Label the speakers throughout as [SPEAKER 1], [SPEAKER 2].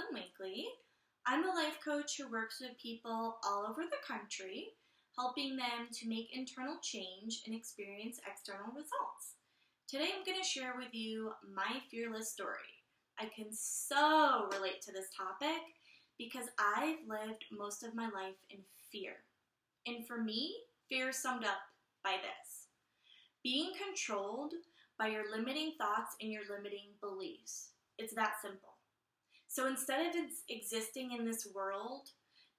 [SPEAKER 1] Caitlin Winkley. I'm a life coach who works with people all over the country, helping them to make internal change and experience external results. Today I'm going to share with you my fearless story. I can so relate to this topic because I've lived most of my life in fear. And for me, fear is summed up by this: being controlled by your limiting thoughts and your limiting beliefs. It's that simple. So instead of existing in this world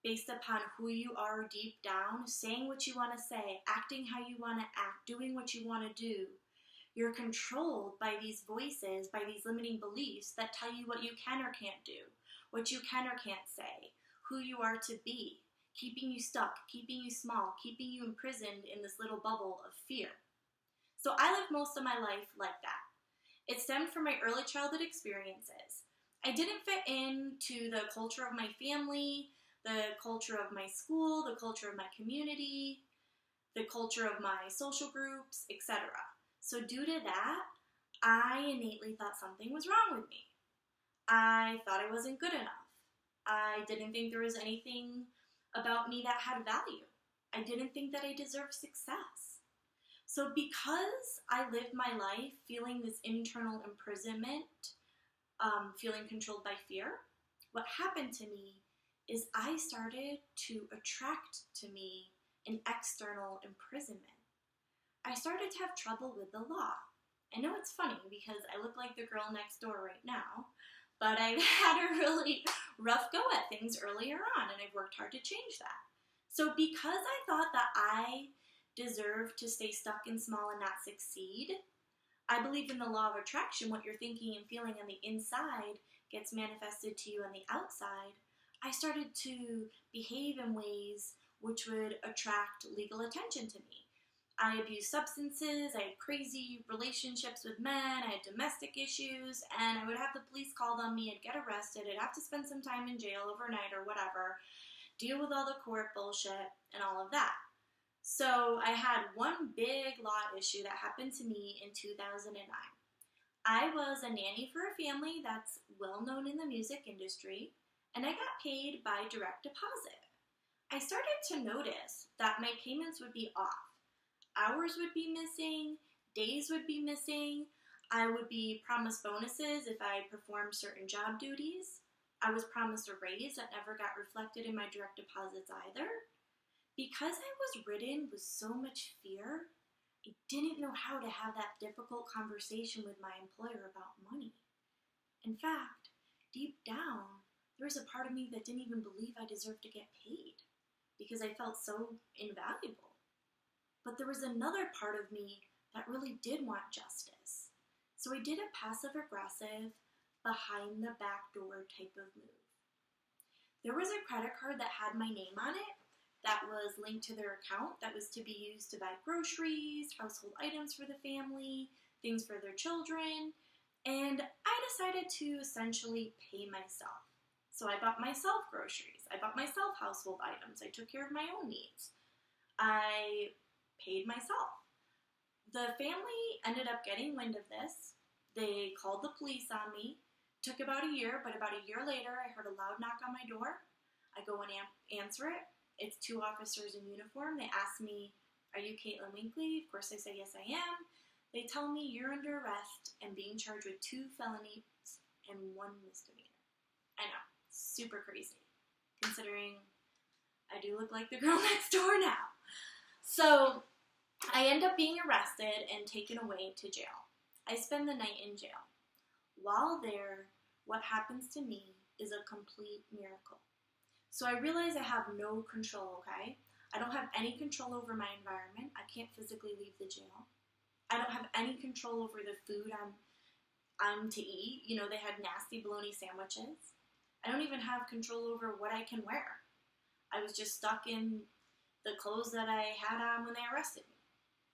[SPEAKER 1] based upon who you are deep down, saying what you want to say, acting how you want to act, doing what you want to do, you're controlled by these voices, by these limiting beliefs that tell you what you can or can't do, what you can or can't say, who you are to be, keeping you stuck, keeping you small, keeping you imprisoned in this little bubble of fear. So I lived most of my life like that. It stemmed from my early childhood experiences. I didn't fit into the culture of my family, the culture of my school, the culture of my community, the culture of my social groups, etc. So due to that, I innately thought something was wrong with me. I thought I wasn't good enough. I didn't think there was anything about me that had value. I didn't think that I deserved success. So because I lived my life feeling this internal imprisonment, feeling controlled by fear, what happened to me is I started to attract to me an external imprisonment. I started to have trouble with the law. I know it's funny because I look like the girl next door right now, but I've had a really rough go at things earlier on, and I've worked hard to change that. So because I thought that I deserved to stay stuck and small and not succeed, I believe in the law of attraction. What you're thinking and feeling on the inside gets manifested to you on the outside. I started to behave in ways which would attract legal attention to me. I abused substances, I had crazy relationships with men, I had domestic issues, and I would have the police call on me, I'd get arrested, I'd have to spend some time in jail overnight or whatever, deal with all the court bullshit and all of that. So I had one big law issue that happened to me in 2009. I was a nanny for a family that's well known in the music industry, and I got paid by direct deposit. I started to notice that my payments would be off. Hours would be missing, days would be missing, I would be promised bonuses if I performed certain job duties. I was promised a raise that never got reflected in my direct deposits either. Because I was ridden with so much fear, I didn't know how to have that difficult conversation with my employer about money. In fact, deep down, there was a part of me that didn't even believe I deserved to get paid because I felt so invaluable. But there was another part of me that really did want justice. So I did a passive-aggressive, behind-the-back-door type of move. There was a credit card that had my name on it that was linked to their account that was to be used to buy groceries, household items for the family, things for their children, and I decided to essentially pay myself. So I bought myself groceries, I bought myself household items, I took care of my own needs. I paid myself. The family ended up getting wind of this. They called the police on me. Took about a year, but about a year later, I heard a loud knock on my door. I go and answer it. It's two officers in uniform. They ask me, "Are you Caitlin Winkley?" Of course I say, "Yes, I am." They tell me, "You're under arrest and being charged with 2 felonies and 1 misdemeanor." I know, super crazy, considering I do look like the girl next door now. So I end up being arrested and taken away to jail. I spend the night in jail. While there, what happens to me is a complete miracle. So I realize I have no control, okay? I don't have any control over my environment. I can't physically leave the jail. I don't have any control over the food I'm to eat. You know, they had nasty bologna sandwiches. I don't even have control over what I can wear. I was just stuck in the clothes that I had on when they arrested me.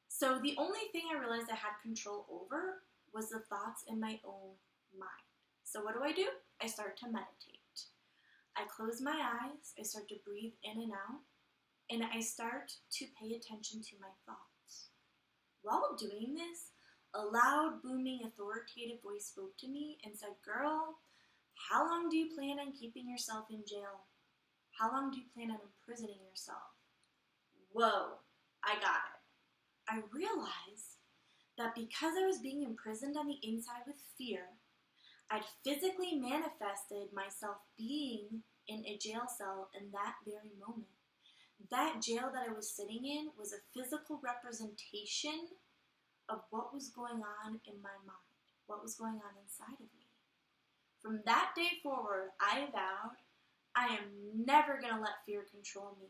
[SPEAKER 1] So the only thing I realized I had control over was the thoughts in my own mind. So what do? I start to meditate. I close my eyes, I start to breathe in and out, and I start to pay attention to my thoughts. While doing this, a loud, booming, authoritative voice spoke to me and said, "Girl, How long do you plan on keeping yourself in jail? How long do you plan on imprisoning yourself? Whoa, I got it. I realized that because I was being imprisoned on the inside with fear, I'd physically manifested myself being in a jail cell in that very moment. That jail that I was sitting in was a physical representation of what was going on in my mind, what was going on inside of me. From that day forward, I vowed I am never going to let fear control me.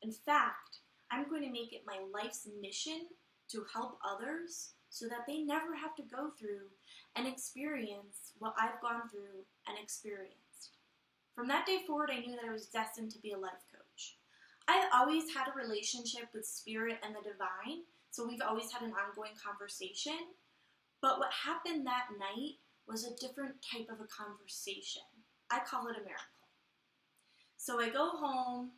[SPEAKER 1] In fact, I'm going to make it my life's mission to help others so that they never have to go through and experience what I've gone through and experienced. From that day forward, I knew that I was destined to be a life coach. I've always had a relationship with spirit and the divine, so we've always had an ongoing conversation. But what happened that night was a different type of a conversation. I call it a miracle. So I go home,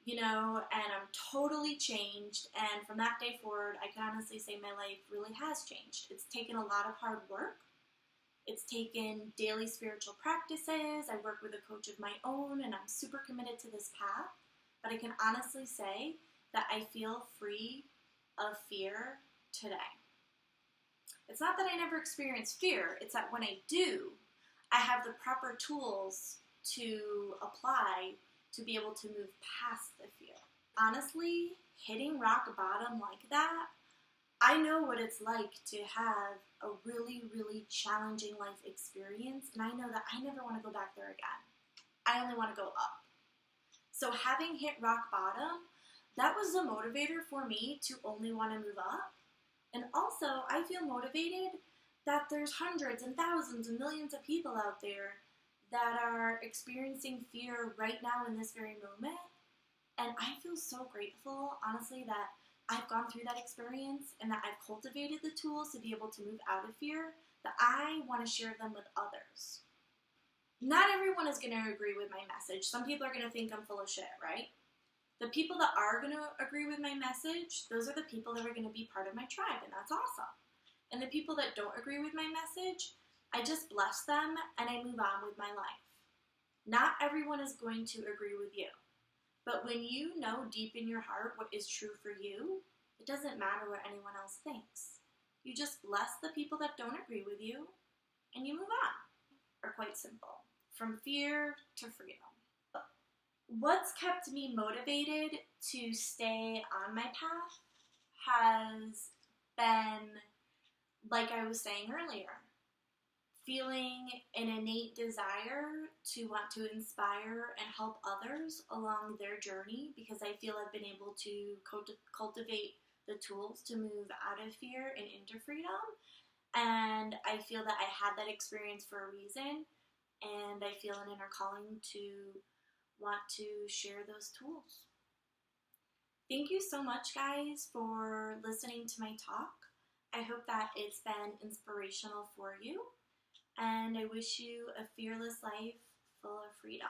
[SPEAKER 1] and I'm totally changed. And from that day forward, I can honestly say my life really has changed. It's taken a lot of hard work. It's taken daily spiritual practices. I work with a coach of my own, and I'm super committed to this path. But I can honestly say that I feel free of fear today. It's not that I never experience fear. It's that when I do, I have the proper tools to apply to be able to move past the fear. Honestly, hitting rock bottom like that, I know what it's like to have a really, really challenging life experience, and I know that I never want to go back there again. I only want to go up. So having hit rock bottom, that was the motivator for me to only want to move up. And also, I feel motivated that there's hundreds and thousands and millions of people out there that are experiencing fear right now in this very moment. And I feel so grateful, honestly, that I've gone through that experience and that I've cultivated the tools to be able to move out of fear, that I want to share them with others. Not everyone is going to agree with my message. Some people are going to think I'm full of shit, right? The people that are going to agree with my message, those are the people that are going to be part of my tribe, and that's awesome. And the people that don't agree with my message, I just bless them and I move on with my life. Not everyone is going to agree with you. But when you know deep in your heart what is true for you, it doesn't matter what anyone else thinks. You just bless the people that don't agree with you and you move on. Are quite simple. From fear to freedom. What's kept me motivated to stay on my path has been, like I was saying earlier, feeling an innate desire to want to inspire and help others along their journey, because I feel I've been able to cultivate the tools to move out of fear and into freedom. And I feel that I had that experience for a reason, and I feel an inner calling to want to share those tools. Thank you so much, guys, for listening to my talk. I hope that it's been inspirational for you, and I wish you a fearless life full of freedom.